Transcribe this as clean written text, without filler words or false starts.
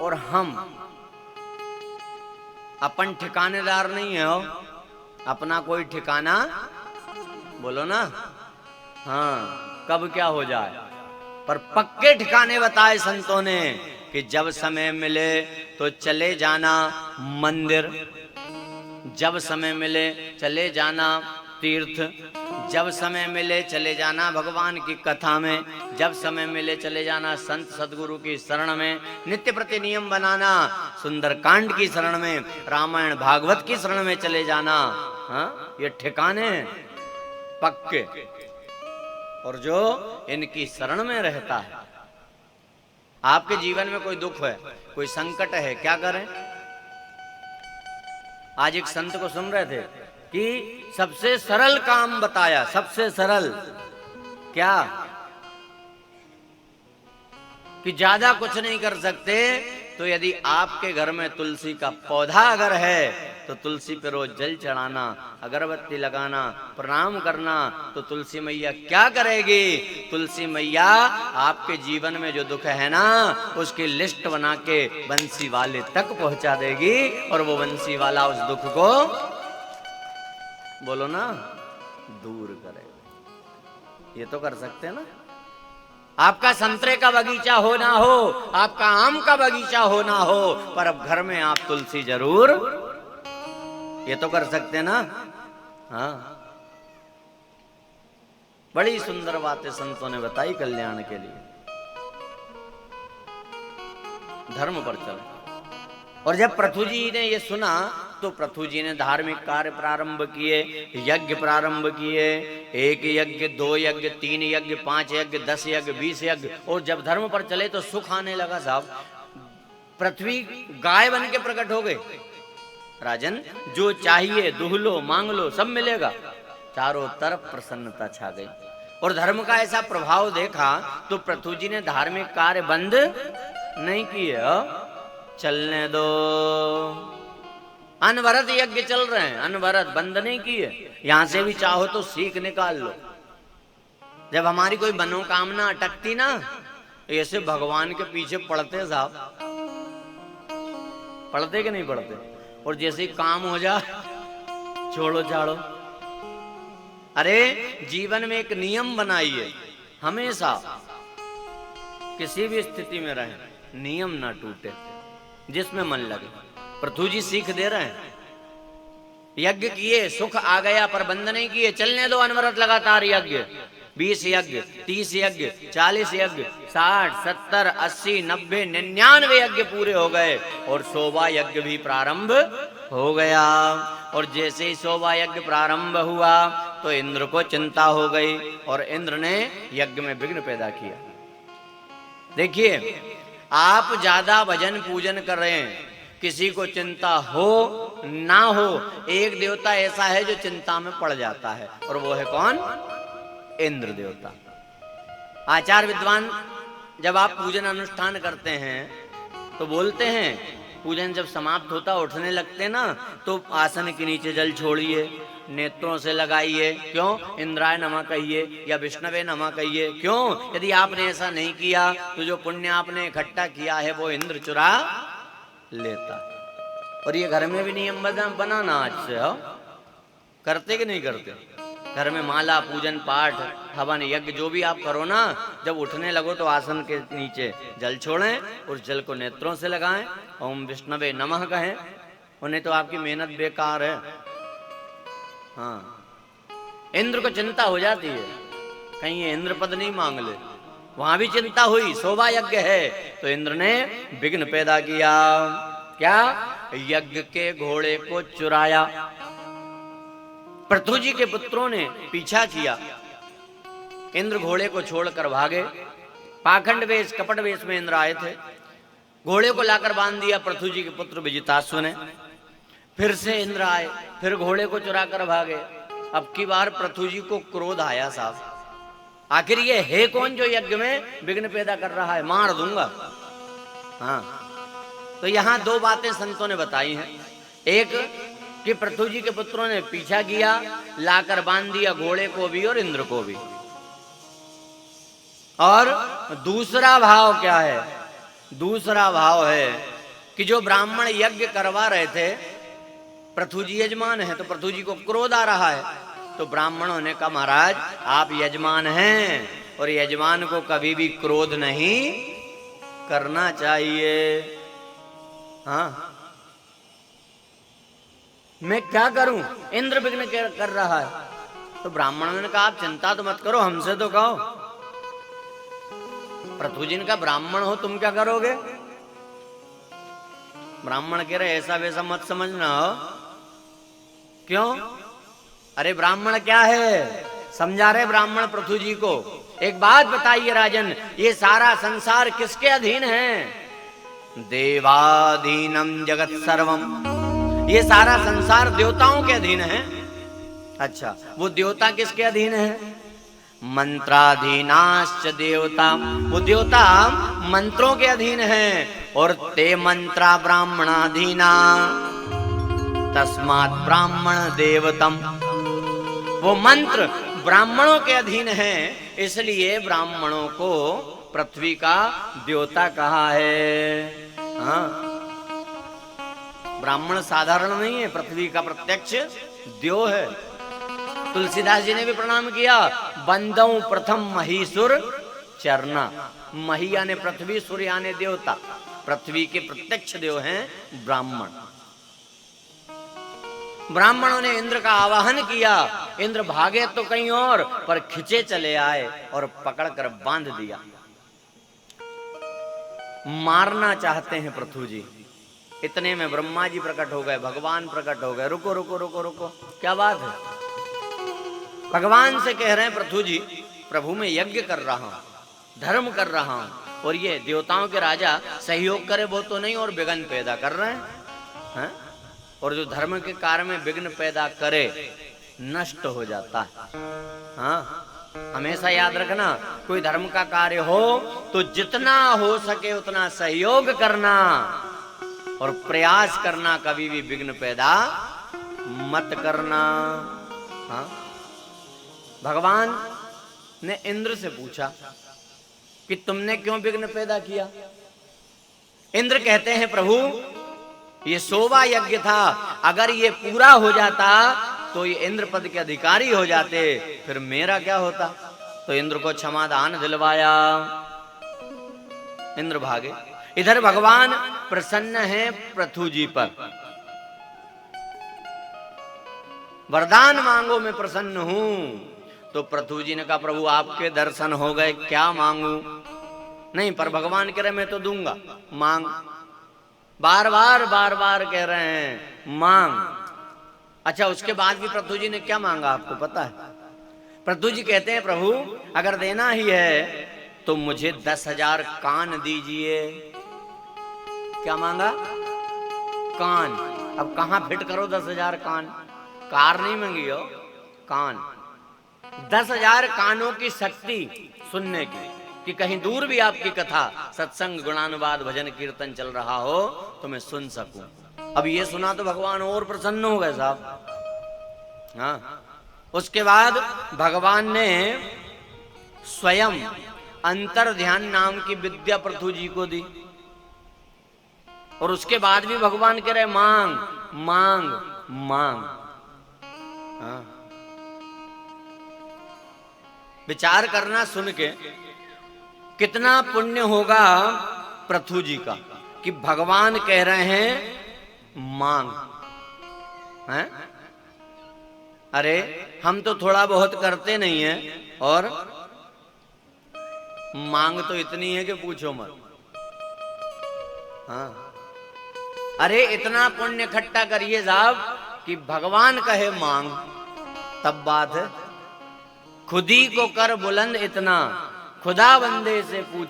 और हम अपन ठिकानेदार नहीं है हो, अपना कोई ठिकाना बोलो ना। हाँ, कब क्या हो जाए, पर पक्के ठिकाने बताए संतों ने कि जब समय मिले तो चले जाना मंदिर, जब समय मिले चले जाना तीर्थ, जब समय मिले चले जाना भगवान की कथा में, जब समय मिले चले जाना संत सदगुरु की शरण में, नित्य प्रति नियम बनाना सुंदरकांड की शरण में, रामायण भागवत की शरण में चले जाना। हाँ, ये ठिकाने पक्के। और जो इनकी शरण में रहता है, आपके जीवन में कोई दुख है, कोई संकट है, क्या करें? आज एक संत को सुन रहे थे कि सबसे सरल काम बताया, सबसे सरल क्या, कि ज्यादा कुछ नहीं कर सकते, तो यदि आपके घर में तुलसी का पौधा अगर है तो तुलसी पे रोज जल चढ़ाना, अगरबत्ती लगाना, प्रणाम करना, तो तुलसी मैया क्या करेगी? तुलसी मैया आपके जीवन में जो दुख है ना, उसकी लिस्ट बना के बंसी वाले तक पहुंचा देगी, और वो बंसी वाला उस दुख को बोलो ना दूर करेगा। ये तो कर सकते हैं ना। आपका संतरे का बगीचा हो ना हो, आपका आम का बगीचा हो ना हो, पर अब घर में आप तुलसी जरूर, ये तो कर सकते ना। हाँ, बड़ी सुंदर बातें संतों ने बताई कल्याण के लिए। धर्म पर चलो। और जब पृथु जी ने ये सुना तो पृथु जी ने धार्मिक कार्य प्रारंभ किए, यज्ञ प्रारंभ किए, 1 यज्ञ, 2 यज्ञ, 3 यज्ञ, 5 यज्ञ, 10 यज्ञ, 20 यज्ञ। और जब धर्म पर चले तो सुख आने लगा साहब। पृथ्वी गाय बन के प्रकट हो गए। राजन, जो चाहिए दुह लो, मांग लो, सब मिलेगा। चारों तरफ प्रसन्नता छा गई। और धर्म का ऐसा प्रभाव देखा तो पृथु जी ने धार्मिक कार्य बंद नहीं किए, चलने दो। अनवरत यज्ञ चल रहे हैं, अनवरत, बंद नहीं किए। यहां से भी चाहो तो सीख निकाल लो। जब हमारी कोई मनोकामना अटकती ना, ऐसे भगवान के पीछे पड़ते साहब, पढ़ते कि नहीं पढ़ते? और जैसे ही काम हो जा, छोड़ो छाड़ो। अरे जीवन में एक नियम बनाइए, हमेशा किसी भी स्थिति में रहे, नियम ना टूटे, जिसमें मन लगे। पृथु जी सीख दे रहे हैं। यज्ञ किए, सुख आ गया, पर बंद नहीं किए। चलने दो अनवरत लगातार यज्ञ। 20 यज्ञ, 30 यज्ञ, 40 यज्ञ, 60, 70, 80, 90, 99 यज्ञ पूरे हो गए। और शोभा यज्ञ भी प्रारंभ हो गया। और जैसे ही शोभा यज्ञ प्रारंभ हुआ तो इंद्र को चिंता हो गई, और इंद्र ने यज्ञ में विघ्न पैदा किया। देखिए, आप ज्यादा भजन पूजन कर रहे हैं, किसी को चिंता हो ना हो, एक देवता ऐसा है जो चिंता में पड़ जाता है, और वो है कौन? इंद्र देवता। आचार विद्वान जब आप पूजन अनुष्ठान करते हैं तो बोलते हैं, पूजन जब समाप्त होता, उठने लगते ना, तो आसन के नीचे जल छोड़िए, नेत्रों से लगाइए। क्यों? इंद्राय नमः कहिए या विष्णवे नमः कहिए। क्यों? यदि आपने ऐसा नहीं किया तो जो पुण्य आपने इकट्ठा किया है वो इंद्र चुरा लेता। और ये घर में भी नियम बनाना आज से, हो करते कि नहीं करते? घर में माला, पूजन पाठ, हवन, यज्ञ जो भी आप करो ना, जब उठने लगो तो आसन के नीचे जल छोड़ें, उस जल को नेत्रों से लगाएं, ओम विष्णवे नमः कहें। उन्हें तो आपकी मेहनत बेकार है। हाँ, इंद्र को चिंता हो जाती है, कहीं ये इंद्र पद नहीं मांग ले। वहां भी चिंता हुई, शोभा यज्ञ है, तो इंद्र ने विघ्न पैदा किया। क्या? यज्ञ के घोड़े को चुराया। पृथु जी के पुत्रों ने पीछा किया, इंद्र घोड़े को छोड़कर भागे। पाखंड वेश, कपट वेश में इंद्र आए थे। घोड़े को लाकर बांध दिया पृथु जी के पुत्र विजिताश्व ने। फिर से इंद्र आए, फिर घोड़े को चुरा कर भागे। अब की बार पृथु जी को क्रोध आया साहब, आखिर ये है कौन जो यज्ञ में विघ्न पैदा कर रहा है, मार दूंगा। हाँ, तो यहां 2 बातें संतों ने बताई हैं। एक कि पृथु जी के पुत्रों ने पीछा किया, लाकर बांध दिया घोड़े को भी और इंद्र को भी। और दूसरा भाव क्या है दूसरा भाव है कि जो ब्राह्मण यज्ञ करवा रहे थे, पृथु जी यजमान है, तो पृथु जी को क्रोध आ रहा है, तो ब्राह्मणों ने कहा महाराज आप यजमान हैं और यजमान को कभी भी क्रोध नहीं करना चाहिए। हाँ, मैं क्या करूं, इंद्र विघ्न कर रहा है। तो ब्राह्मणों ने कहा आप चिंता तो मत करो, हमसे तो कहो। पृथु जी ने कहा ब्राह्मण हो तुम क्या करोगे? ब्राह्मण कह रहे ऐसा वैसा मत समझना हो। क्यों? अरे ब्राह्मण क्या है, समझा रहे ब्राह्मण पृथु जी को। एक बात बताइए राजन, ये सारा संसार किसके अधीन है? देवाधीनम जगत सर्वम, ये सारा संसार देवताओं के अधीन है। अच्छा, वो देवता किसके अधीन है? मंत्राधीनाश्च देवता, वो देवता मंत्रों के अधीन है। और ते मंत्रा ब्राह्मणाधीना तस्मात् ब्राह्मण देवतम, वो मंत्र ब्राह्मणों के अधीन है, इसलिए ब्राह्मणों को पृथ्वी का देवता कहा है। हाँ, ब्राह्मण साधारण नहीं है, पृथ्वी का प्रत्यक्ष देव है। तुलसीदास जी ने भी प्रणाम किया, बंदऊ प्रथम महीसुर चरना। मही यानी पृथ्वी, सूर्य यानी देवता, पृथ्वी के प्रत्यक्ष देव हैं ब्राह्मण। ब्राह्मणों ने इंद्र का आवाहन किया, इंद्र भागे तो कहीं और, पर खिंचे चले आए और पकड़कर बांध दिया। मारना चाहते हैं पृथु जी, इतने में ब्रह्मा जी प्रकट हो गए, भगवान प्रकट हो गए। रुको रुको रुको रुको, क्या बात है? भगवान से कह रहे हैं पृथु जी, प्रभु मैं यज्ञ कर रहा हूं, धर्म कर रहा हूं, और ये देवताओं के राजा सहयोग करे वो तो नहीं, और विघ्न पैदा कर रहे हैं। और जो धर्म के कार्य में विघ्न पैदा करे नष्ट हो जाता है। हाँ, हमेशा याद रखना, कोई धर्म का कार्य हो तो जितना हो सके उतना सहयोग करना और प्रयास करना, कभी भी विघ्न पैदा मत करना। हाँ, भगवान ने इंद्र से पूछा कि तुमने क्यों विघ्न पैदा किया? इंद्र कहते हैं प्रभु ये शोभा यज्ञ था, अगर ये पूरा हो जाता तो ये इंद्र पद के अधिकारी हो जाते, फिर मेरा क्या होता? तो इंद्र को क्षमादान दिलवाया, इंद्र भागे। इधर भगवान प्रसन्न हैं पृथु जी पर, वरदान मांगो मैं प्रसन्न हूं। तो पृथु जी ने कहा प्रभु आपके दर्शन हो गए, क्या मांगू? नहीं, पर भगवान कह रहे मैं तो दूंगा, मांग। बार बार कह रहे हैं मांग। अच्छा, उसके बाद भी पृथु जी ने क्या मांगा आपको पता है? पृथु जी कहते हैं प्रभु अगर देना ही है तो मुझे 10,000 कान दीजिए। क्या मांगा? कान। अब कहां फिट करो 10,000 कान? कार नहीं मांगी हो, कान। 10,000 कानों की शक्ति सुनने की, कि कहीं दूर भी आपकी कथा, सत्संग, गुणानुवाद, भजन कीर्तन चल रहा हो तो मैं सुन सकूं। अब ये सुना तो भगवान और प्रसन्न हो गए साहब। हाँ, उसके बाद भगवान ने स्वयं अंतर ध्यान नाम की विद्या पृथु जी को दी, और उसके बाद भी भगवान कह रहे मांग मांग मांग। हाँ, विचार करना सुन के कितना पुण्य होगा पृथु जी का कि भगवान कह रहे हैं मांग। हैं? अरे हम तो थोड़ा बहुत करते नहीं हैं, और मांग तो इतनी है कि पूछो मत। हाँ, अरे इतना पुण्य इकट्ठा करिए साहब कि भगवान कहे मांग, तब बात है। खुदी को कर बुलंद इतना, खुदा बंदे से पूछे